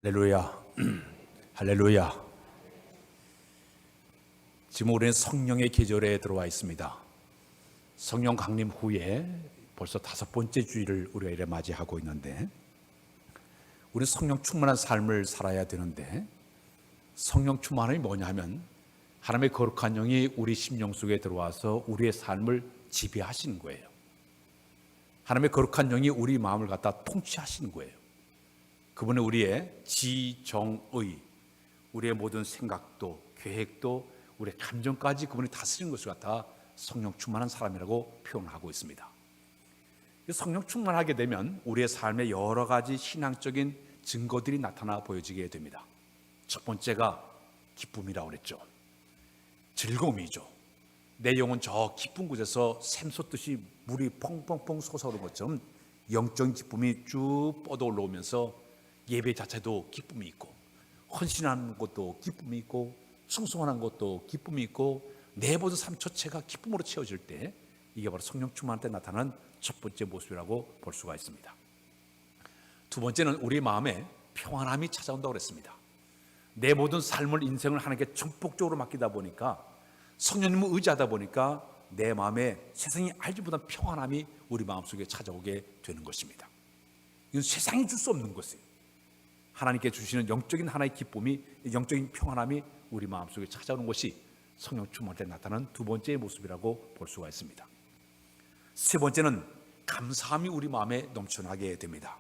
할렐루야. 할렐루야. 지금 우리는 성령의 계절에 들어와 있습니다. 성령 강림 후에 벌써 5번째 주일을 우리가 이래 맞이하고 있는데, 우리는 성령 충만한 삶을 살아야 되는데, 성령 충만함이 뭐냐면 하나님의 거룩한 영이 우리 심령 속에 들어와서 우리의 삶을 지배하시는 거예요. 하나님의 거룩한 영이 우리 마음을 갖다 통치하시는 거예요. 그분은 우리의 지정의, 우리의 모든 생각도 계획도 우리의 감정까지 그분이 다스리는 것을 갖다 성령 충만한 사람이라고 표현하고 있습니다. 성령 충만하게 되면 우리의 삶에 여러 가지 신앙적인 증거들이 나타나 보여지게 됩니다. 첫 번째가 기쁨이라고 그랬죠. 즐거움이죠. 내 영혼 저 깊은 곳에서 샘솟듯이 물이 펑펑펑 솟아오르는 것처럼 영적인 기쁨이 쭉 뻗어 올라오면서 예배 자체도 기쁨이 있고, 헌신하는 것도 기쁨이 있고, 충성하는 것도 기쁨이 있고, 내 모든 삶 전체가 기쁨으로 채워질 때, 이게 바로 성령 충만할 때 나타나는 첫 번째 모습이라고 볼 수가 있습니다. 두 번째는 우리 마음에 평안함이 찾아온다고 그랬습니다. 내 모든 삶을, 인생을 하나님께 전폭적으로 맡기다 보니까, 성령님을 의지하다 보니까 내 마음에 세상이 알지 못한 평안함이 우리 마음속에 찾아오게 되는 것입니다. 이건 세상이 줄 수 없는 것이에요. 하나님께 주시는 영적인 하나의 기쁨이, 영적인 평안함이 우리 마음속에 찾아오는 것이 성령 충만할 때 나타나는 두 번째의 모습이라고 볼 수가 있습니다. 세 번째는 감사함이 우리 마음에 넘쳐나게 됩니다.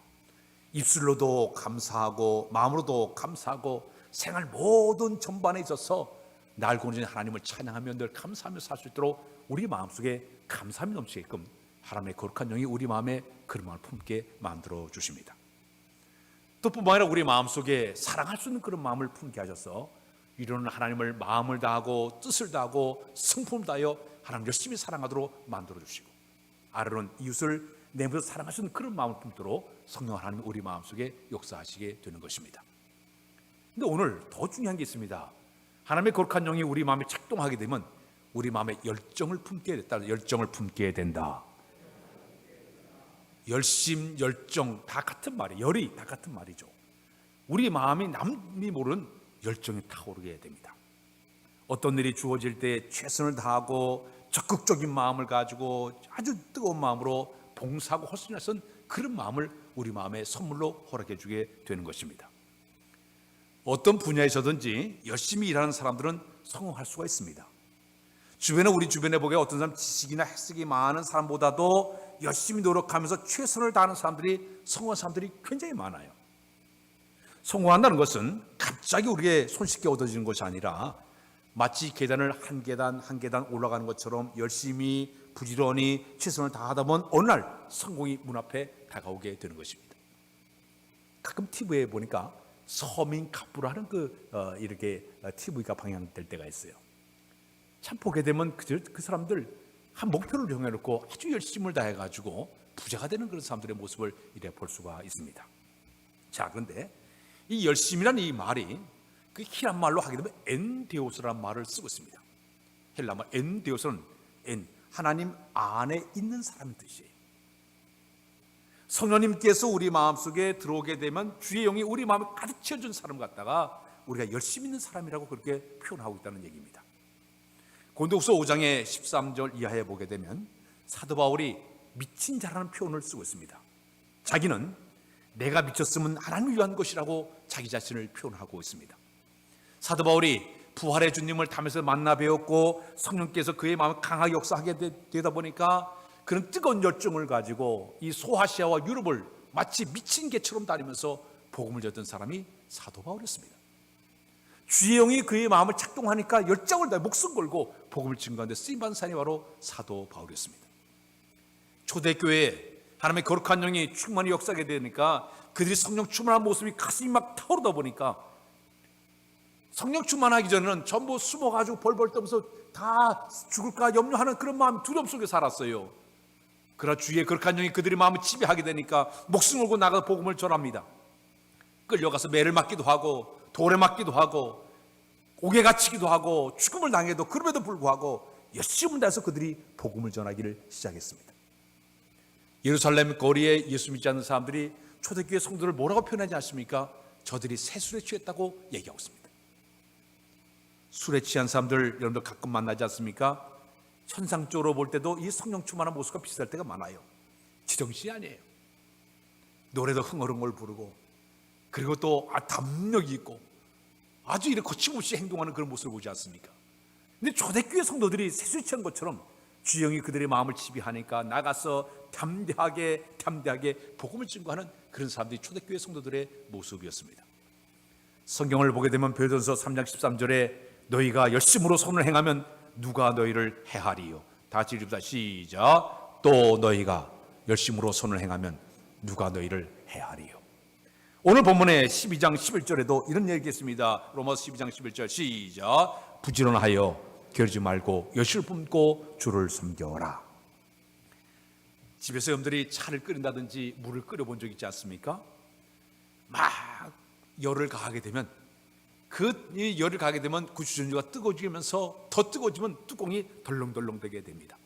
입술로도 감사하고 마음으로도 감사하고 생활 모든 전반에 있어서 날 구원하신 하나님을 찬양하며 늘 감사하며 살 수 있도록 우리 마음속에 감사함이 넘치게끔 하나님의 거룩한 영이 우리 마음에 그런 마음을 품게 만들어 주십니다. 또 뿐만 아니라 우리 마음속에 사랑할 수 있는 그런 마음을 품게 하셔서 이루는 하나님을 마음을 다하고 뜻을 다하고 성품을 다하여 하나님 열심히 사랑하도록 만들어 주시고, 아르는 이웃을 내면서 사랑할 수 있는 그런 마음을 품도록 성령 하나님이 우리 마음속에 역사하시게 되는 것입니다. 그런데 오늘 더 중요한 게 있습니다. 하나님의 거룩한 영이 우리 마음에 작동하게 되면 우리 마음에 열정을 품게 된다. 열심, 열정 다 같은 말이에요. 열이 다 같은 말이죠. 우리 마음이 남이 모르는 열정이 타오르게 됩니다. 어떤 일이 주어질 때 최선을 다하고 적극적인 마음을 가지고 아주 뜨거운 마음으로 봉사하고 헌신하는 그런 마음을 우리 마음에 선물로 허락해 주게 되는 것입니다. 어떤 분야에서든지 열심히 일하는 사람들은 성공할 수가 있습니다. 우리 주변에 보게 어떤 사람 지식이나 학식이 많은 사람보다도 열심히 노력하면서 최선을 다하는 사람들이, 성공한 사람들이 굉장히 많아요. 성공한다는 것은 갑자기 우리에게 손쉽게 얻어지는 것이 아니라 마치 계단을 한 계단 한 계단 올라가는 것처럼 열심히 부지런히 최선을 다하다 보면 어느 날 성공이 문 앞에 다가오게 되는 것입니다. 가끔 TV에 보니까 서민 갑부로 하는 이렇게 TV가 방영될 때가 있어요. 참 보게 되면 그 사람들 한 목표를 정해놓고 아주 열심을 다해가지고 부자가 되는 그런 사람들의 모습을 이래 볼 수가 있습니다. 자, 그런데 이 열심이라는 이 말이 그 헬라 말로 하게 되면 엔데오스라는 말을 쓰고 있습니다. 헬라 말 엔데오스는 하나님 안에 있는 사람의 뜻이에요. 성령님께서 우리 마음속에 들어오게 되면 주의 영이 우리 마음에 가득 채워준 사람 갖다가 우리가 열심 있는 사람이라고 그렇게 표현하고 있다는 얘기입니다. 고린도후서 5장의 13절 이하에 보게 되면 사도 바울이 미친 자라는 표현을 쓰고 있습니다. 자기는 내가 미쳤으면 하나님을 위한 것이라고 자기 자신을 표현하고 있습니다. 사도 바울이 부활의 주님을 탐에서 만나 배웠고 성령께서 그의 마음을 강하게 역사하게 되다 보니까 그런 뜨거운 열정을 가지고 이 소아시아와 유럽을 마치 미친 개처럼 다니면서 복음을 전했던 사람이 사도 바울이었습니다. 주의 영이 그의 마음을 작동하니까 열정을 다해 목숨 걸고 복음을 증거하는 데 쓰임받은 사람이 바로 사도 바울이었습니다. 초대교회에 하나님의 거룩한 영이 충만히 역사하게 되니까 그들이 성령 충만한 모습이 가슴이 막 타오르다 보니까 성령 충만하기 전에는 전부 숨어가지고 벌벌 떨면서 다 죽을까 염려하는 그런 마음, 두려움 속에 살았어요. 그러나 주의 거룩한 영이 그들의 마음을 지배하게 되니까 목숨 걸고 나가서 복음을 전합니다. 끌려가서 매를 맞기도 하고 돌에 맞기도 하고 옥에 갇히기도 하고 죽음을 당해도 그럼에도 불구하고 열심을 다해서 그들이 복음을 전하기를 시작했습니다. 예루살렘 거리에 예수 믿지 않는 사람들이 초대교회 성도를 뭐라고 표현하지 않습니까? 저들이 새 술에 취했다고 얘기하고 있습니다. 술에 취한 사람들 여러분들 가끔 만나지 않습니까? 천상적으로 볼 때도 이 성령 충만한 모습과 비슷할 때가 많아요. 지정신이 아니에요. 노래도 흥얼흥얼 부르고, 그리고 또 담력이 있고 아주 이렇게 거침없이 행동하는 그런 모습을 보지 않습니까? 근데 초대교회 성도들이 새술에 취한 것처럼 주영이 그들의 마음을 지배하니까 나가서 담대하게 복음을 증거하는 그런 사람들이 초대교회 성도들의 모습이었습니다. 성경을 보게 되면 베드로전서 3장 13절에 너희가 열심으로 선을 행하면 누가 너희를 해하리요. 다 같이 읽읍시다. 시작. 또 너희가 열심으로 선을 행하면 누가 너희를 해하리요. 오늘 본문의 12장 11절에도 이런 얘기가 있습니다. 로마서 12장 11절 시작. 부지런하여 게으르지 말고 열심을 품고 주를 섬겨라. 집에서 여러분들이 차를 끓인다든지 물을 끓여본 적 있지 않습니까? 막 열을 가하게 되면 그 주전자가 뜨거워지면서 더 뜨거워지면 뚜껑이 덜렁덜렁 되게 됩니다.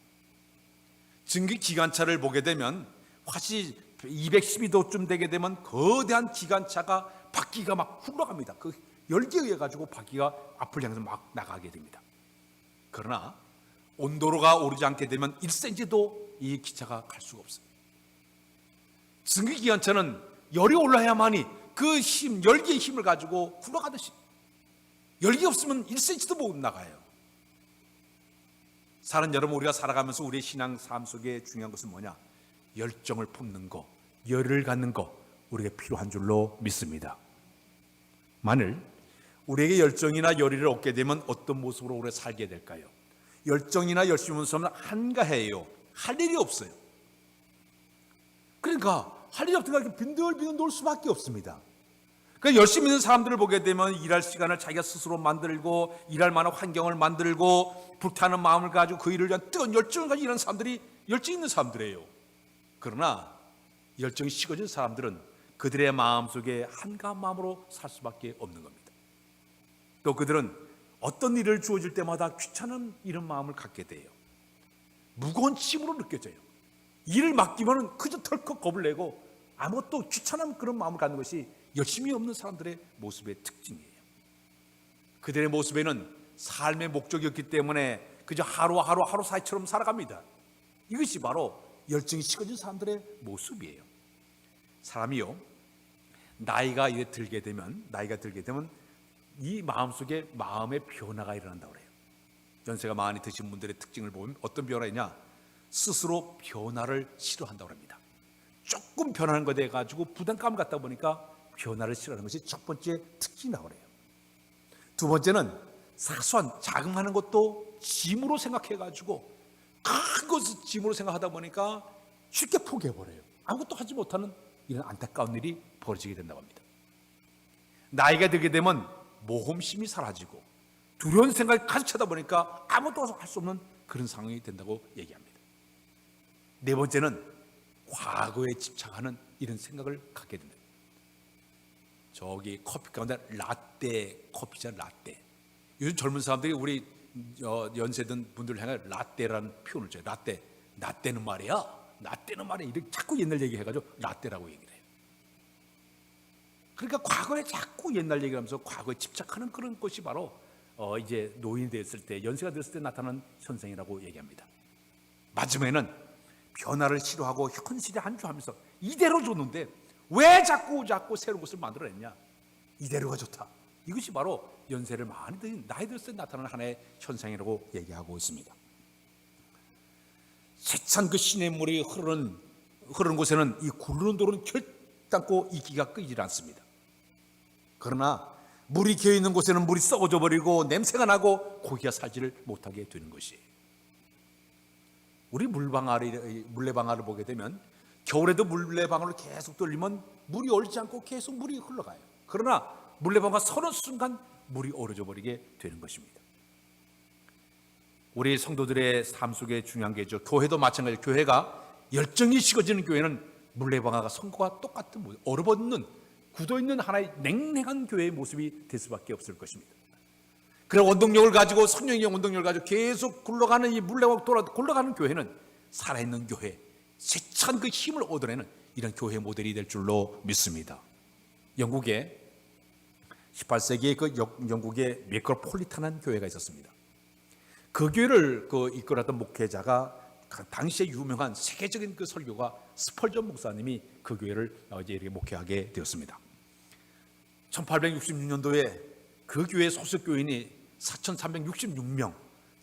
증기 기관차를 보게 되면 화씨 212도쯤 되게 되면 거대한 기관차가 바퀴가 막 굴러갑니다. 그 열기에 의해 가지고 바퀴가 앞을 향해서 막 나가게 됩니다. 그러나 온도로가 오르지 않게 되면 1cm도 이 기차가 갈 수가 없어요. 증기 기관차는 열이 올라야만이 그 힘, 열기의 힘을 가지고 굴러가듯이, 열기 없으면 1cm도 못 나가요. 사는 여러분, 우리가 살아가면서 우리의 신앙 삶 속에 중요한 것은 뭐냐? 열정을 품는 거, 열을 갖는 거, 우리에게 필요한 줄로 믿습니다. 만일 우리에게 열정이나 열의를 얻게 되면 어떤 모습으로 우리가 살게 될까요? 열정이나 열심히 없으면 한가해요. 할 일이 없어요. 그러니까 할 일이 없으니까 이렇게 빈들빈들 놀 수밖에 없습니다. 그러니까 열심히 있는 사람들을 보게 되면 일할 시간을 자기가 스스로 만들고, 일할 만한 환경을 만들고, 불타는 마음을 가지고 그 일을 위한 뜨거운 열정을 가지고 일하는 사람들이 열정 있는 사람들이에요. 그러나 열정이 식어진 사람들은 그들의 마음속에 한가한 마음으로 살 수밖에 없는 겁니다. 또 그들은 어떤 일을 주어질 때마다 귀찮은 이런 마음을 갖게 돼요. 무거운 짐으로 느껴져요. 일을 맡기면 그저 털컥 겁을 내고 아무것도 귀찮은 그런 마음을 갖는 것이 열심이 없는 사람들의 모습의 특징이에요. 그들의 모습에는 삶의 목적이 없기 때문에 그저 하루 사이처럼 살아갑니다. 이것이 바로 열정이 식어진 사람들의 모습이에요. 사람이요, 나이가 들게 되면 이 마음속에 마음의 변화가 일어난다고 그래요. 연세가 많이 드신 분들의 특징을 보면 어떤 변화이냐? 스스로 변화를 싫어한다고 합니다. 조금 변하는 것에 가지고 부담감 갖다 보니까 변화를 싫어하는 것이 첫 번째 특징이라고 그래요. 두 번째는 사소한 자극하는 것도 짐으로 생각해 가지고 큰 것을 짐으로 생각하다 보니까 쉽게 포기해버려요. 아무것도 하지 못하는 이런 안타까운 일이 벌어지게 된다고 합니다. 나이가 들게 되면 모험심이 사라지고 두려운 생각이 가득 차다 보니까 아무것도 할 수 없는 그런 상황이 된다고 얘기합니다. 네 번째는 과거에 집착하는 이런 생각을 갖게 된다. 저기 커피 가운데 라떼 커피잖아요. 라떼. 요즘 젊은 사람들이 우리 연세든 분들 향해 라떼라는 표현을 써요. 라떼는 말이야. 이렇게 자꾸 옛날 얘기해가지고 라떼라고 얘기를 해요. 그러니까 과거에 자꾸 옛날 얘기를 하면서 과거에 집착하는 그런 것이 바로 이제 노인이 됐을 때, 연세가 됐을 때 나타나는 현상이라고 얘기합니다. 마지막에는 변화를 싫어하고 현실에 안주하면서 이대로 줬는데 왜 자꾸 새로운 것을 만들어냈냐? 이대로가 좋다. 이것이 바로 연세를 많이 든 나이 들었을 때 나타나는 하나의 현상이라고 얘기하고 있습니다. 세찬 그 시냇물이 흐르는 곳에는 이 굴르는 돌은 결단코 이기가 끄이질 않습니다. 그러나 물이 기어 있는 곳에는 물이 썩어져 버리고 냄새가 나고 고기가 살지를 못하게 되는 것이에요. 우리 물레방아를 보게 되면 겨울에도 물레방아를 계속 돌리면 물이 얼지 않고 계속 물이 흘러가요. 그러나 물레방아가 서는 순간 물이 얼어져 버리게 되는 것입니다. 우리 성도들의 삶 속에 중요한 게 있죠. 교회도 마찬가지예요. 교회가 열정이 식어지는 교회는 물레방아가 선 것과 똑같은 모습, 얼어버리는 굳어있는 하나의 냉랭한 교회의 모습이 될 수밖에 없을 것입니다. 그런 원동력을 가지고, 성령의 원동력을 가지고 계속 굴러가는 이 물레방아 굴러가는 교회는 살아있는 교회, 세찬 그 힘을 얻어내는 이런 교회 모델이 될 줄로 믿습니다. 영국의 18세기에 그 영국의 메트로폴리탄한 교회가 있었습니다. 그 교회를 이끌었던 목회자가 당시에 유명한 세계적인 그 설교가 스펄전 목사님이 그 교회를 이제 이렇게 목회하게 되었습니다. 1866년도에 그 교회 소속 교인이 4,366명,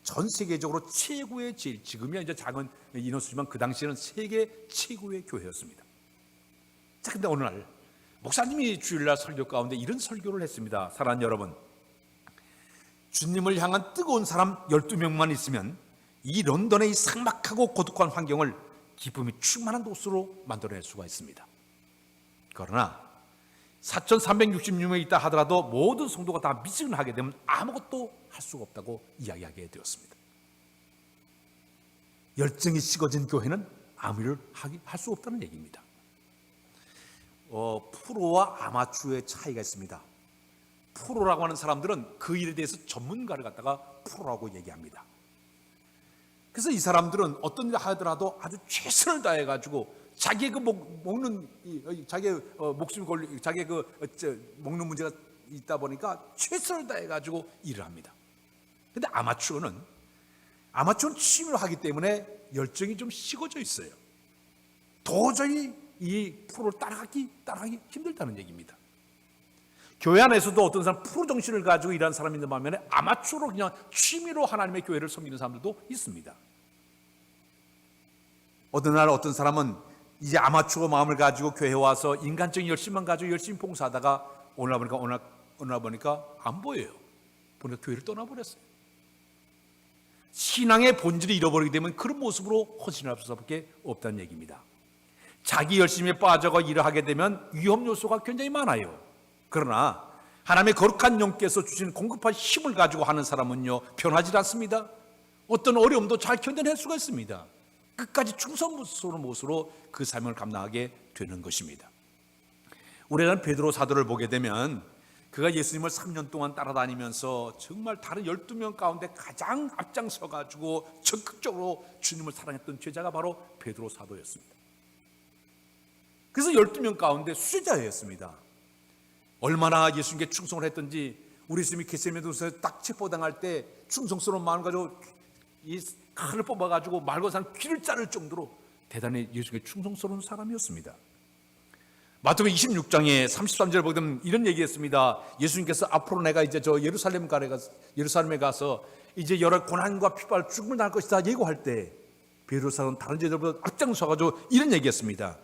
전 세계적으로 최고의, 지금이야 이제 작은 인원수지만 그 당시에는 세계 최고의 교회였습니다. 자, 근데 어느 날 목사님이 주일날 설교 가운데 이런 설교를 했습니다. 사랑하는 여러분, 주님을 향한 뜨거운 사람 12명만 있으면 이 런던의 이 삭막하고 고독한 환경을 기쁨이 충만한 곳으로 만들어낼 수가 있습니다. 그러나 4,366명이 있다 하더라도 모든 성도가 다 미증하게 되면 아무것도 할 수가 없다고 이야기하게 되었습니다. 열정이 식어진 교회는 아무 일을 할 수 없다는 얘기입니다. 프로와 아마추어의 차이가 있습니다. 프로라고 하는 사람들은 그 일에 대해서 전문가를 갖다가 프로라고 얘기합니다. 그래서 이 사람들은 어떤 일을 하더라도 아주 최선을 다해가지고 자기의 그 먹는 자기의 목숨이 걸리 자기의 먹는 문제가 있다 보니까 최선을 다해가지고 일을 합니다. 근데 아마추어는 취미로 하기 때문에 열정이 좀 식어져 있어요. 도저히 이 프로를 따라가기 힘들다는 얘기입니다. 교회 안에서도 어떤 사람 프로 정신을 가지고 일하는 사람이 있는 반면에 아마추어로 그냥 취미로 하나님의 교회를 섬기는 사람들도 있습니다. 어느 날 어떤 사람은 이제 아마추어 마음을 가지고 교회에 와서 인간적인 열심만 가지고 열심히 봉사하다가 어느 날 보니까 안 보여요. 보니까 교회를 떠나버렸어요. 신앙의 본질을 잃어버리게 되면 그런 모습으로 헌신할 수밖에 없다는 얘기입니다. 자기 열심에 빠져가 일을 하게 되면 위험 요소가 굉장히 많아요. 그러나 하나님의 거룩한 영께서 주신 공급한 힘을 가지고 하는 사람은요, 변하지 않습니다. 어떤 어려움도 잘 견뎌낼 수가 있습니다. 끝까지 충성스러운 모습으로 그 삶을 감당하게 되는 것입니다. 우리는 베드로 사도를 보게 되면 그가 예수님을 3년 동안 따라다니면서 정말 다른 12명 가운데 가장 앞장서 가지고 적극적으로 주님을 사랑했던 제자가 바로 베드로 사도였습니다. 그래서 12명 가운데 수제자였습니다. 얼마나 예수님께 충성을 했던지 우리 예수님이 겟세마네 동산에서 딱 체포당할 때 충성스러운 마음을 가지고 이 칼을 뽑아가지고 말고산 귀를 자를 정도로 대단히 예수님께 충성스러운 사람이었습니다. 마태복음 26장에 33절을 보게 되면 이런 얘기했습니다. 예수님께서 앞으로 내가 이제 저 예루살렘에 가서 이제 여러 고난과 핍박을 죽음을 당할 것이다 예고할 때 베드로 사도는 다른 제자들보다 앞장서가지고 이런 얘기했습니다.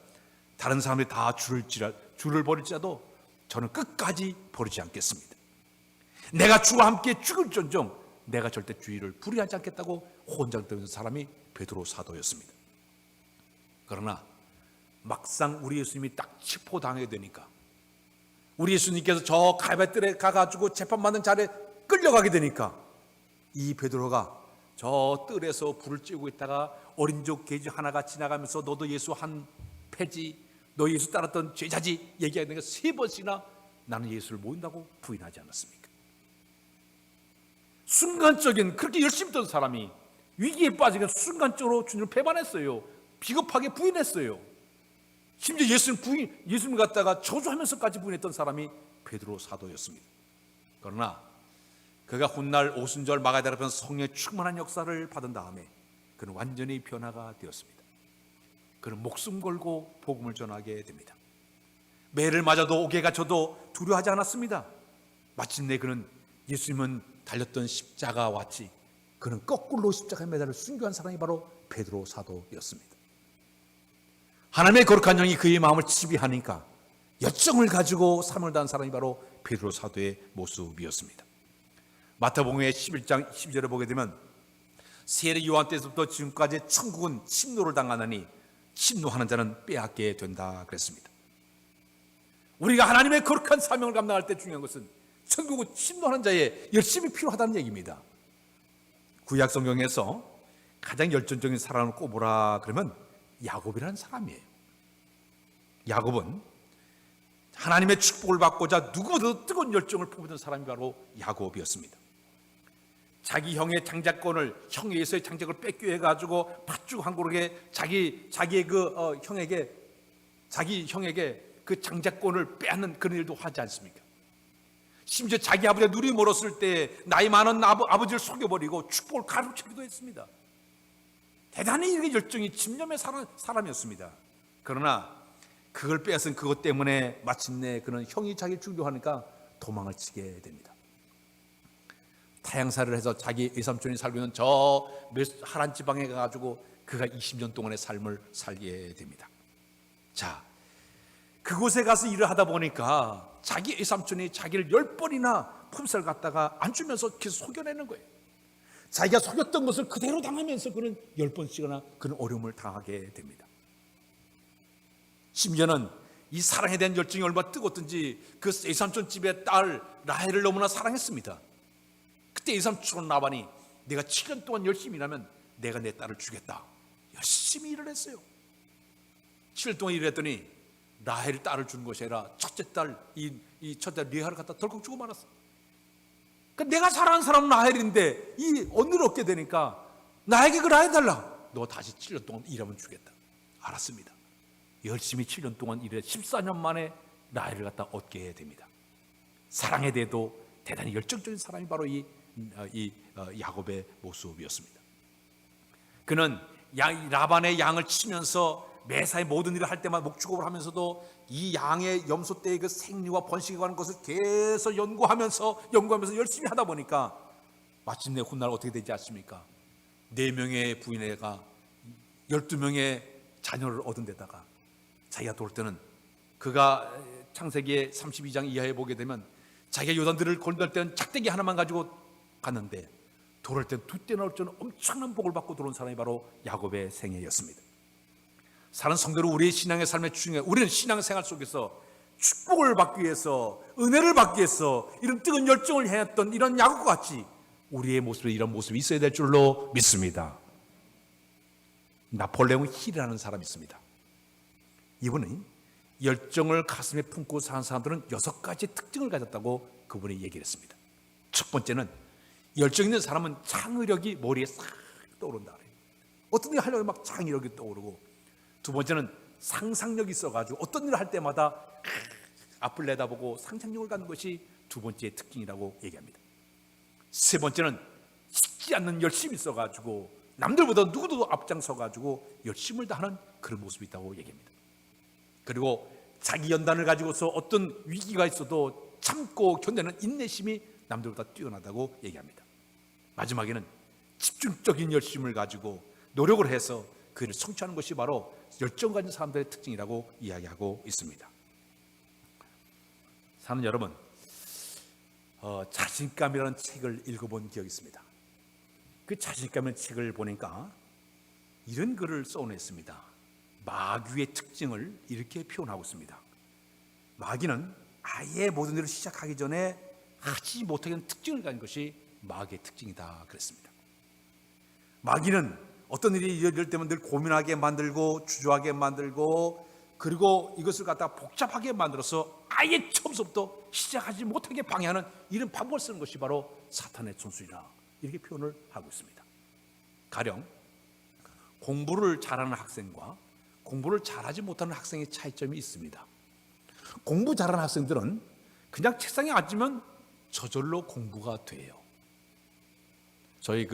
다른 사람들이 다 줄을 버릴지라도 저는 끝까지 버리지 않겠습니다. 내가 주와 함께 죽을전정 내가 절대 주의를 불의하지 않겠다고 혼장되는 사람이 베드로 사도였습니다. 그러나 막상 우리 예수님이 딱 체포당하게 되니까 우리 예수님께서 저 갈배뜰에 가가지고 재판받는 자리에 끌려가게 되니까 이 베드로가 저 뜰에서 불을 쬐고 있다가 어린 족 돼지 하나가 지나가면서 너도 예수 한 패지, 너 예수 따랐던 제자지 얘기하니까 3번씩이나 나는 예수를 모른다고 부인하지 않았습니까? 순간적인 그렇게 열심히 했던 사람이 위기에 빠지면 순간적으로 주님을 배반했어요. 비겁하게 부인했어요. 심지어 예수님 갖다가 저주하면서까지 부인했던 사람이 베드로 사도였습니다. 그러나 그가 훗날 오순절 마가다라 앞에서 성령의 충만한 역사를 받은 다음에 그는 완전히 변화가 되었습니다. 그는 목숨 걸고 복음을 전하게 됩니다. 매를 맞아도 옥에 갇혀도 두려워하지 않았습니다. 마침내 그는 예수님은 달렸던 십자가와 같이 그는 거꾸로 십자가에 매달려 순교한 사람이 바로 베드로 사도였습니다. 하나님의 거룩한 영이 그의 마음을 지배하니까 열정을 가지고 삶을 다한 사람이 바로 베드로 사도의 모습이었습니다. 마태복음의 11장 12절에 보게 되면 세례 요한 때부터 지금까지 천국은 침노를 당하느니 침노하는 자는 빼앗게 된다 그랬습니다. 우리가 하나님의 거룩한 사명을 감당할 때 중요한 것은 천국은 침노하는 자의 열심이 필요하다는 얘기입니다. 구약 성경에서 가장 열정적인 사람을 꼽으라 그러면 야곱이라는 사람이에요. 야곱은 하나님의 축복을 받고자 누구보다도 뜨거운 열정을 품었던 사람이 바로 야곱이었습니다. 자기 형의 장자권을 형의 에서의 장자권을 뺏겨해가지고 팥죽 한 그릇에 자기의 자기 형에게 그 장자권을 빼앗는 그런 일도 하지 않습니까? 심지어 자기 아버지가 눈이 멀었을 때 나이 많은 아버지를 속여버리고 축복을 가로채기도 했습니다. 대단히 이렇게 열정이 집념의 사람이었습니다. 그러나 그걸 빼앗은 그것 때문에 마침내 그는 형이 자기를 죽이려고 하니까 도망을 치게 됩니다. 타향살이를 해서 자기 외삼촌이 살고 있는 저 하란 지방에 가가지고 그가 20년 동안의 삶을 살게 됩니다. 자, 그곳에 가서 일을 하다 보니까 자기 외삼촌이 자기를 10번이나 품살을 갖다가 안 주면서 계속 속여내는 거예요. 자기가 속였던 것을 그대로 당하면서 그는 10번씩이나 그런 어려움을 당하게 됩니다. 심지어는 이 사랑에 대한 열정이 얼마나 뜨겁든지 그 외삼촌 집의 딸 라헬을 너무나 사랑했습니다. 그때 외삼촌 라반이 내가 7년 동안 열심히 일하면 내가 내 딸을 주겠다. 열심히 일을 했어요. 7년 동안 일했더니 라헬 딸을 주는 것이 아니라 첫째 딸, 이 첫째 리아를 갖다 덜컥 주고 말았어. 그러니까 내가 사랑하는 사람은 라헬인데 이 언니를 얻게 되니까 나에게 그 라헬 달라. 너 다시 7년 동안 일하면 주겠다. 알았습니다. 열심히 7년 동안 일해 14년 만에 라헬을 갖다 얻게 됩니다. 사랑에 대해도 대단히 열정적인 사람이 바로 이 야곱의 모습이었습니다. 그는 라반의 양을 치면서 매사에 모든 일을 할 때마다 목축업을 하면서도 이 양의 염소 때의 그 생리와 번식에 관한 것을 계속 연구하면서 열심히 하다 보니까 마침내 훗날 어떻게 되지 않습니까? 4명의 부인애가 12명의 자녀를 얻은 데다가 자기가 돌 때는 그가 창세기의 32장 이하에 보게 되면 자기가 요단들을 건널 때는 작대기 하나만 가지고 갔는데 돌을 땐 2대 나올 때는 엄청난 복을 받고 들어온 사람이 바로 야곱의 생애였습니다. 사는 성도로 우리의 신앙의 삶의 중에 우리는 신앙생활 속에서 축복을 받기 위해서 은혜를 받기 위해서 이런 뜨거운 열정을 해냈던 이런 야곱과 같이 우리의 모습에 이런 모습이 있어야 될 줄로 믿습니다. 나폴레옹 힐이라는 사람이 있습니다. 이분이 열정을 가슴에 품고 사는 사람들은 6가지 특징을 가졌다고 그분이 얘기를 했습니다. 첫 번째는 열정 있는 사람은 창의력이 머리에 싹 떠오른다 그래요. 어떤 일 하려고 막 창의력이 떠오르고, 두 번째는 상상력이 있어가지고 어떤 일을 할 때마다 앞을 내다보고 상상력을 갖는 것이 두 번째 특징이라고 얘기합니다. 세 번째는 식지 않는 열심이 있어가지고 남들보다 누구도 앞장서가지고 열심을 다하는 그런 모습이 있다고 얘기합니다. 그리고 자기 연단을 가지고서 어떤 위기가 있어도 참고 견디는 인내심이 남들보다 뛰어나다고 얘기합니다. 마지막에는 집중적인 열심을 가지고 노력을 해서 그를 성취하는 것이 바로 열정 가진 사람들의 특징이라고 이야기하고 있습니다. 사는 여러분, 자신감이라는 책을 읽어본 기억이 있습니다. 그 자신감이라는 책을 보니까 이런 글을 써냈습니다. 마귀의 특징을 이렇게 표현하고 있습니다. 마귀는 아예 모든 일을 시작하기 전에 하지 못하게 하는 특징을 가진 것이 마귀의 특징이다 그랬습니다. 마귀는 어떤 일이 이럴 때면 늘 고민하게 만들고 주저하게 만들고, 그리고 이것을 갖다가 복잡하게 만들어서 아예 처음부터 시작하지 못하게 방해하는 이런 방법을 쓰는 것이 바로 사탄의 손수이다, 이렇게 표현을 하고 있습니다. 가령 공부를 잘하는 학생과 공부를 잘하지 못하는 학생의 차이점이 있습니다. 공부 잘하는 학생들은 그냥 책상에 앉으면 저절로 공부가 돼요. 저희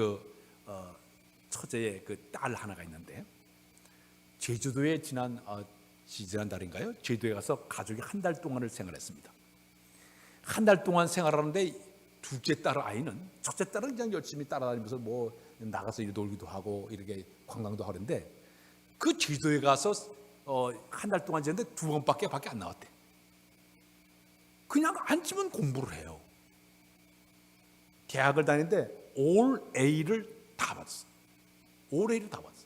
처제의 그 딸 하나가 있는데, 제주도에 지난달인가요? 제주도에 가서 가족이 한 달 동안을 생활했습니다. 한 달 동안 생활하는데 둘째 딸 아이는, 첫째 딸은 그냥 열심히 따라다니면서 뭐 나가서 이렇게 놀기도 하고 이렇게 관광도 하는데, 그 제주도에 가서 한 달 동안 지냈는데 2번밖에 밖에 안 나왔대. 그냥 앉으면 공부를 해요. 대학을 다니는데 올 A를 다 받았어. 올 A를 다 받았어.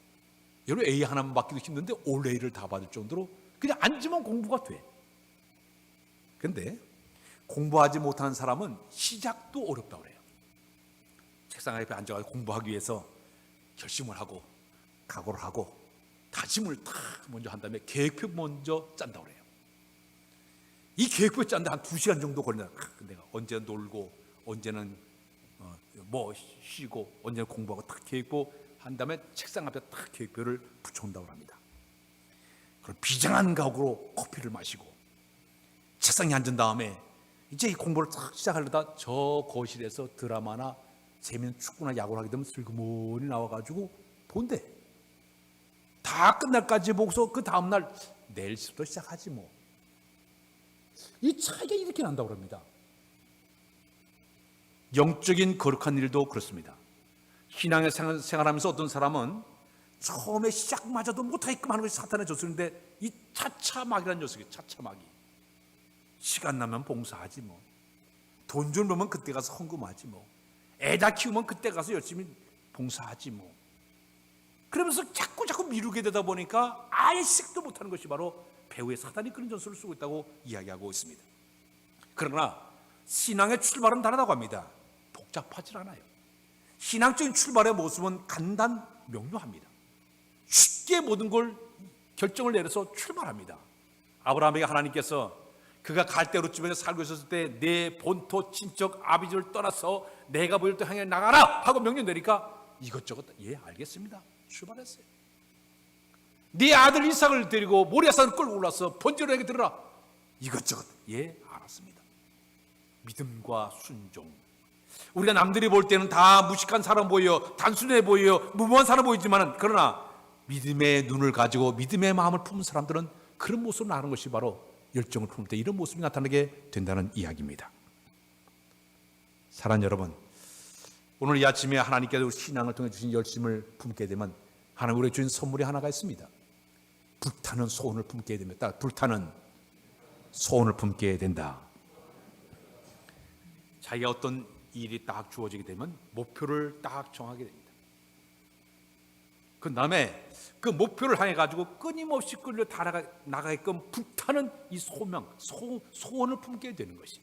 여러분, A 하나만 받기도 힘든데 올 A를 다 받을 정도로 그냥 앉으면 공부가 돼. 그런데 공부하지 못하는 사람은 시작도 어렵다고 그래요. 책상 옆에 앉아서 공부하기 위해서 결심을 하고 각오를 하고 다짐을 다 먼저 한 다음에 계획표 먼저 짠다고 그래요. 이 계획표 짠데 한 2시간 정도 걸린다. 내가 언제 놀고 언제는 뭐 쉬고 언제는 공부하고 딱 계획표 한 다음에 책상 앞에 딱 계획표를 붙여온다고 합니다. 그럼 비장한 각오로 커피를 마시고 책상에 앉은 다음에 이제 이 공부를 탁 시작하려다 저 거실에서 드라마나 재미있는 축구나 야구를 하게 되면 슬그머니 나와가지고 본대. 다 끝날까지 보고서 그 다음날 내일부터 시작하지 뭐. 이 차이가 이렇게 난다고 합니다. 영적인 거룩한 일도 그렇습니다. 신앙의 생활하면서 어떤 사람은 처음에 시작마저도 못하게끔 하는 것이 사탄의 조술인데, 이 차차막이라는 녀석이 차차막이 시간 나면 봉사하지 뭐, 돈 좀 벌면 그때 가서 헌금하지 뭐, 애다 키우면 그때 가서 열심히 봉사하지 뭐, 그러면서 자꾸 미루게 되다 보니까 아예 식도 못하는 것이 바로 배후에 사탄이 그런 전술을 쓰고 있다고 이야기하고 있습니다. 그러나 신앙의 출발은 다르다고 합니다. 복잡하지 않아요. 신앙적인 출발의 모습은 간단 명료합니다. 쉽게 모든 걸 결정을 내려서 출발합니다. 아브라함에게 하나님께서 그가 갈대로 주변에 살고 있었을 때 내 본토 친척 아비지를 떠나서 내가 보일 때 향해 나가라 하고 명령 내리니까 이것저것 알겠습니다. 출발했어요. 네 아들 이삭을 데리고 모리아산을 끌고 올라서 번제로에게 들어라. 이것저것 알았습니다. 믿음과 순종. 우리가 남들이 볼 때는 다 무식한 사람 보여, 단순해 보여, 무모한 사람 보이지만, 그러나 믿음의 눈을 가지고 믿음의 마음을 품은 사람들은 그런 모습으로 나가는 것이 바로 열정을 품을 때 이런 모습이 나타나게 된다는 이야기입니다. 사랑하는 여러분, 오늘 이 아침에 하나님께서 신앙을 통해 주신 열심을 품게 되면 하나님 우리에게 주신 선물이 하나가 있습니다. 불타는 소원을 품게 됩니다. 불타는 소원을 품게 된다. 자기가 어떤 일이 딱 주어지게 되면 목표를 딱 정하게 됩니다. 그 다음에 그 목표를 향해 가지고 끊임없이 끌려 나가게끔 불타는 이 소원을 품게 되는 것이.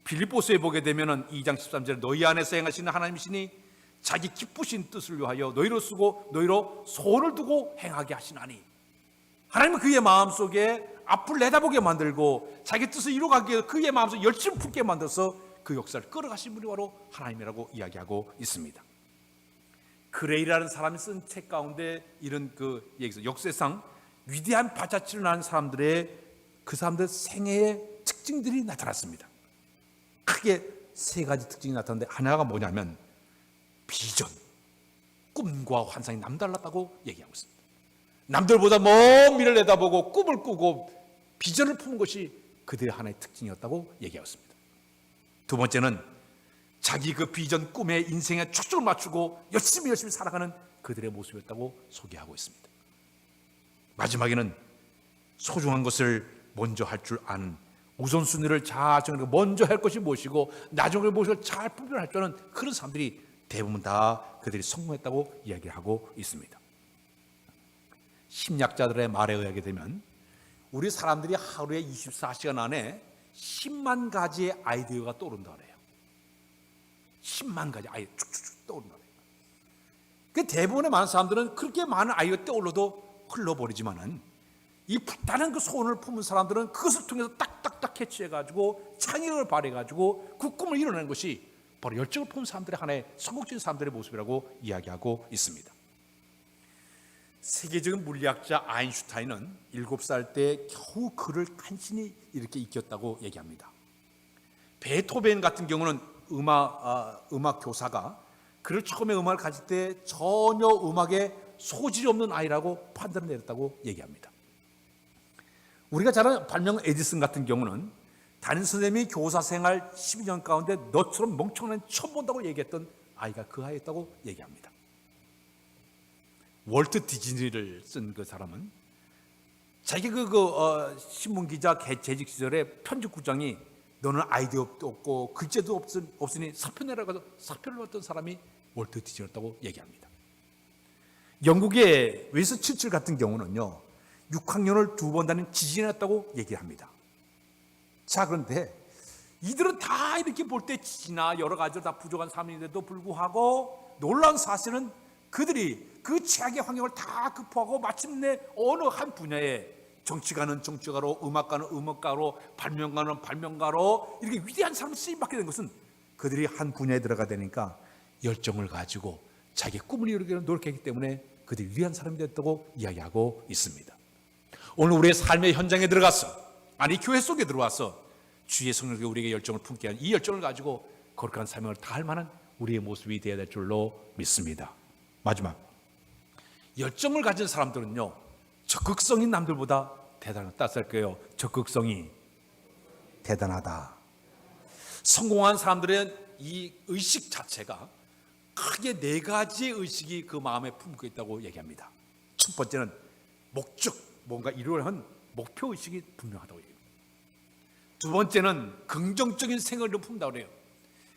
빌립보서에 보게 되면은 2장 13절에 너희 안에서 행하시는 하나님이시니 자기 기쁘신 뜻을 위하여 너희로 쓰고 너희로 소원을 두고 행하게 하시나니, 하나님은 그의 마음속에 앞을 내다보게 만들고 자기 뜻을 이루어가기 위해 그의 마음속에 열심히 품게 만들어서 그 역사를 끌어가신 분이 바로 하나님이라고 이야기하고 있습니다. 그레이라는 사람이 쓴 책 가운데 이런 그 얘기에서 역사상 위대한 발자취를 낳은 사람들의 그 사람들 생애의 특징들이 나타났습니다. 크게 세 가지 특징이 나타났는데, 하나가 뭐냐면 비전, 꿈과 환상이 남달랐다고 얘기하고 있습니다. 남들보다 먼 미래를 내다보고 꿈을 꾸고 비전을 품은 것이 그들의 하나의 특징이었다고 얘기하고 있습니다. 두 번째는 자기 그 비전 꿈에 인생에 초점을 맞추고 열심히 살아가는 그들의 모습이었다고 소개하고 있습니다. 마지막에는 소중한 것을 먼저 할 줄 아는, 우선순위를 잘 정하고 먼저 할 것이 무엇이고 나중에 무엇을 잘 분별할 줄 아는 그런 사람들이 대부분 다 그들이 성공했다고 이야기하고 있습니다. 심리학자들의 말에 의하게 되면 우리 사람들이 하루에 24시간 안에 10만 가지의 아이디어가 떠오른다 그래요. 10만 가지 아이디어 쭉쭉쭉 떠오른다 그래요. 그 대부분의 많은 사람들은 그렇게 많은 아이디어가 떠올라도 흘러버리지만은 이 불타는 그 소원을 품은 사람들은 그것을 통해서 딱딱딱 캐치해가지고 창의력을 발휘해가지고 그 꿈을 이뤄내는 것이 바로 열정을 품은 사람들의 하나의 성공적인 사람들의 모습이라고 이야기하고 있습니다. 세계적인 물리학자 아인슈타인은 7살 때 겨우 글을 간신히 이렇게 익혔다고 얘기합니다. 베토벤 같은 경우는 음악 교사가 그를 처음에 음악을 가질 때 전혀 음악에 소질이 없는 아이라고 판단을 내렸다고 얘기합니다. 우리가 잘 아는 발명 에디슨 같은 경우는 담임 선생님이 교사 생활 12년 가운데 너처럼 멍청한 처음 본다고 얘기했던 아이가 그 아이였다고 얘기합니다. 월트 디즈니를 쓴 그 사람은 자기 신문 기자 재직 시절에 편집국장이 너는 아이디어도 없고 글재도 없으니 사표 내라고 해서 사표를 냈던 사람이 월트 디즈니였다고 얘기합니다. 영국의 웨스 처칠 같은 경우는요 6학년을 2번 다닌 지진이었다고 얘기합니다. 자, 그런데 이들은 다 이렇게 볼 때 지진이나 여러 가지로 다 부족한 삶인데도 불구하고 놀라운 사실은 그들이 그 최악의 환경을 다 극복하고 마침내 어느 한 분야에 정치가는 정치가로, 음악가는 음악가로, 발명가는 발명가로 이렇게 위대한 사람을 쓰임받게 된 것은 그들이 한 분야에 들어가 되니까 열정을 가지고 자기 꿈을 이루기 위해 노력했기 때문에 그들이 위대한 사람이 됐다고 이야기하고 있습니다. 오늘 우리의 삶의 현장에 들어가서, 아니 교회 속에 들어와서 주의 성령이 우리에게 열정을 품게 한 이 열정을 가지고 거룩한 사명을 다할 만한 우리의 모습이 되어야 될 줄로 믿습니다. 마지막, 열정을 가진 사람들은요, 적극성인 남들보다 대단하다. 따스할 거예요. 적극성이 대단하다. 성공한 사람들은 이 의식 자체가 크게 네 가지의 의식이 그 마음에 품고 있다고 얘기합니다. 첫 번째는 목적, 뭔가 이루어한 목표 의식이 분명하다고 얘기합니다. 두 번째는 긍정적인 생각을 품는다고 해요.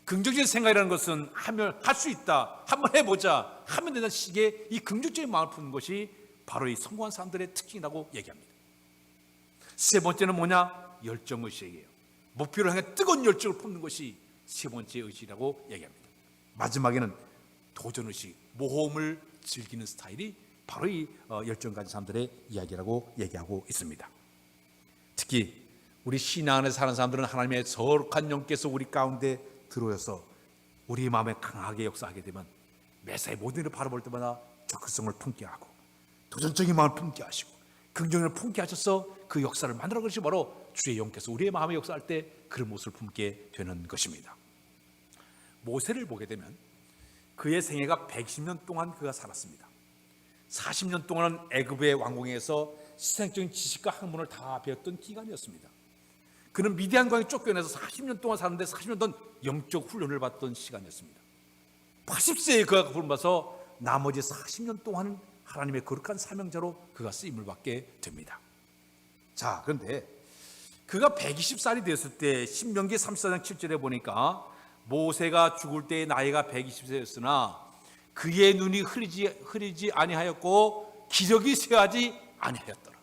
긍정적인 생각이라는 것은 하면 할 수 있다, 한번 해보자, 하면 되는 식의 이 긍정적인 마음을 품는 것이 바로 이 성공한 사람들의 특징이라고 얘기합니다. 세 번째는 뭐냐? 열정의식이에요. 목표를 향해 뜨거운 열정을 품는 것이 세 번째 의식이라고 얘기합니다. 마지막에는 도전의식, 모험을 즐기는 스타일이 바로 이 열정 가진 사람들의 이야기라고 얘기하고 있습니다. 특히 우리 신앙 안에 사는 사람들은 하나님의 거룩한 영께서 우리 가운데 들어와서 우리 마음에 강하게 역사하게 되면 매사에 모든 일을 바라볼 때마다 적극성을 품게 하고 도전적인 마음을 품게 하시고 긍정을 품게 하셔서 그 역사를 만들어 것이 바로 주의 영께서 우리의 마음에 역사할 때 그런 모습을 품게 되는 것입니다. 모세를 보게 되면 그의 생애가 110년 동안 그가 살았습니다. 40년 동안은 애굽의 왕궁에서 세상적인 지식과 학문을 다 배웠던 기간이었습니다. 그는 미디안 광에 쫓겨내서 40년 동안 사는데 40년 동안 영적 훈련을 받던 시간이었습니다. 80세에 그가 부름받아서 나머지 40년 동안은 하나님의 거룩한 사명자로 그가 쓰임을 받게 됩니다. 자, 그런데 그가 120살이 되었을 때 신명기 34장 7절에 보니까 모세가 죽을 때의 나이가 120세였으나 그의 눈이 흐리지 아니하였고 기력이 쇠하지 아니하였더라.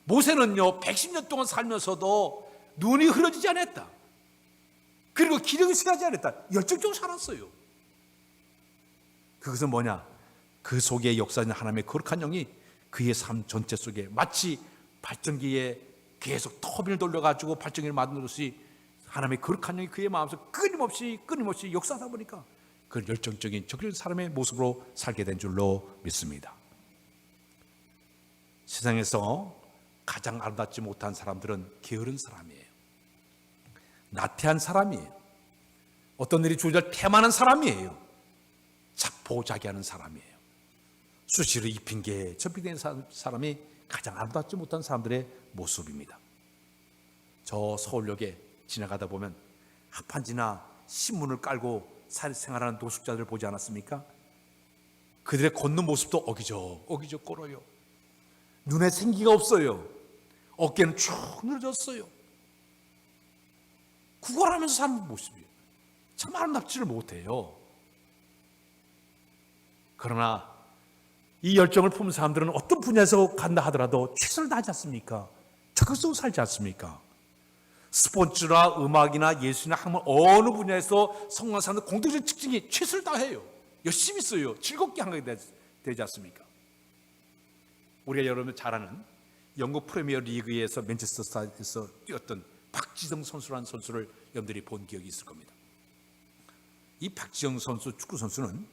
모세는요 110년 동안 살면서도 눈이 흐려지지 않았다. 그리고 기력이 쇠하지 않았다. 열정적으로 살았어요. 그것은 뭐냐? 그 속에 역사하는 하나님의 거룩한 영이 그의 삶 전체 속에 마치 발전기에 계속 터빈을 돌려가지고 발전기를 만들듯이 하나님의 거룩한 영이 그의 마음에서 끊임없이 역사하다 보니까 그 열정적인 적극적인 사람의 모습으로 살게 된 줄로 믿습니다. 세상에서 가장 아름답지 못한 사람들은 게으른 사람이에요. 나태한 사람이에요. 어떤 일이 주저할 태만한 사람이에요. 자포자기하는 사람이에요. 수시로 이 핑계 저 핑계된 사람이 가장 아름답지 못한 사람들의 모습입니다. 저 서울역에 지나가다 보면 합판지나 신문을 깔고 생활하는 노숙자들을 보지 않았습니까? 그들의 걷는 모습도 어기적 꼴어요. 눈에 생기가 없어요. 어깨는 쭉 늘어졌어요. 구걸하면서 사는 모습이에요. 참 아름답지를 못해요. 그러나 이 열정을 품은 사람들은 어떤 분야에서 간다 하더라도 최선을 다하지 않습니까? 적극적으로 살지 않습니까? 스포츠나 음악이나 예술이나 학문 어느 분야에서 성공한 사람들 공통적인 특징이 최선을 다해요. 열심히 써요. 즐겁게 하게 되지 않습니까? 우리가 여러분 잘 아는 영국 프리미어 리그에서 맨체스터 시티에서 뛰었던 박지성 선수라는 선수를 여러분들이 본 기억이 있을 겁니다. 이 박지성 선수, 축구 선수는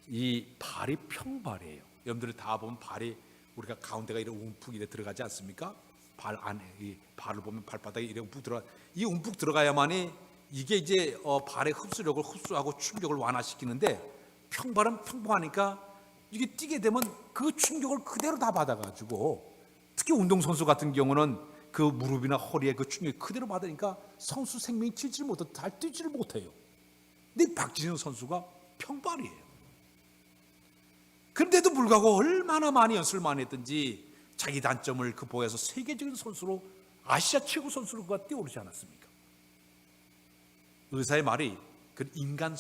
이 발이 평발이에요. 여러분들이 다 보면 발이 우리가 가운데가 이렇게 움푹 들어가지 않습니까? 발 안에 이 발을 보면 발바닥에 이렇게 움푹 들어가. 이 움푹 들어가야만이 이게 이제 발의 흡수력을 흡수하고 충격을 완화시키는데 평발은 평범하니까 이게 뛰게 되면 그 충격을 그대로 다 받아가지고 특히 운동선수 같은 경우는 그 무릎이나 허리에 그 충격이 그대로 받으니까 선수 생명이 지지를 못해도 잘 뛰지를 못해요. 근데 박지성 선수가 평발이에요. 그런데도 불구하고 얼마나 많이 연습을 많이 했든지 자기 단점을 극복해서 세계적인 선수로 아시아 최고 선수로 그가 뛰어오르지 않았습니까? 의사의 말이 그 인간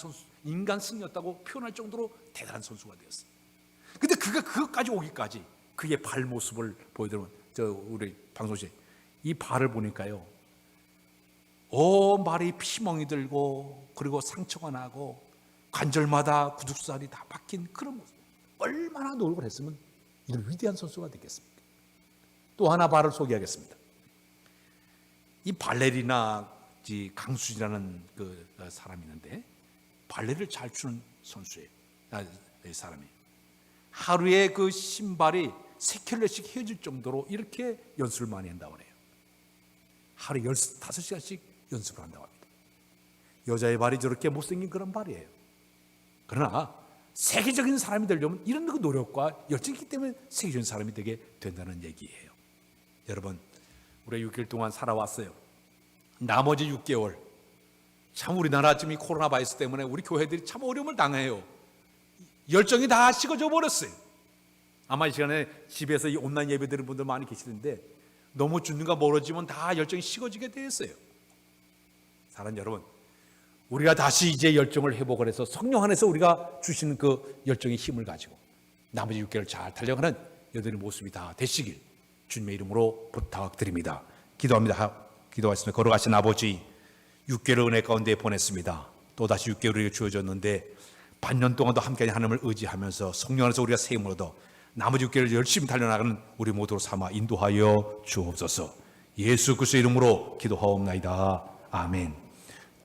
승리였다고 표현할 정도로 대단한 선수가 되었어요. 근데 그가 그것까지 오기까지 그의 발 모습을 보여드리면 우리 방송실 이 발을 보니까요, 발이 피멍이 들고 그리고 상처가 나고 관절마다 구둑살이 다 박힌 그런 모습. 얼마나 노력을 했으면 이런 위대한 선수가 됐겠습니까? 또 하나 발을 소개하겠습니다. 이 발레리나 강수지라는 그 사람이 있는데 발레를 잘 추는 선수예요. 사람이 하루에 그 신발이 3켤레씩 헤어질 정도로 이렇게 연습을 많이 한다고 해요. 하루에 15시간씩 연습을 한다고 합니다. 여자의 발이 저렇게 못생긴 그런 발이에요. 그러나 세계적인 사람이 되려면 이런 그 노력과 열정이 있기 때문에 세계적인 사람이 되게 된다는 얘기예요. 여러분, 우리가 6개월 동안 살아왔어요. 나머지 6개월 참 우리나라 지금 이 코로나 바이러스 때문에 우리 교회들이 참 어려움을 당해요. 열정이 다 식어져 버렸어요. 아마 이 시간에 집에서 이 온라인 예배 드리는 분들 많이 계시는데 너무 주님과 멀어지면 다 열정이 식어지게 되었어요. 사랑하는 여러분, 우리가 다시 이제 열정을 회복을 해서 성령 안에서 우리가 주시는 그 열정의 힘을 가지고 나머지 6개월 잘 달려가는 여러분의 모습이 다 되시길 주님의 이름으로 부탁드립니다. 기도하겠습니다. 걸어가신 아버지, 6개월 은혜 가운데 보냈습니다. 또다시 6개월이 주어졌는데 반년 동안도 함께 하나님을 의지하면서 성령 안에서 우리가 세움을 얻어 나머지 6개월 열심히 달려나가는 우리 모두로 삼아 인도하여 주옵소서. 예수 그리스도의 이름으로 기도하옵나이다. 아멘.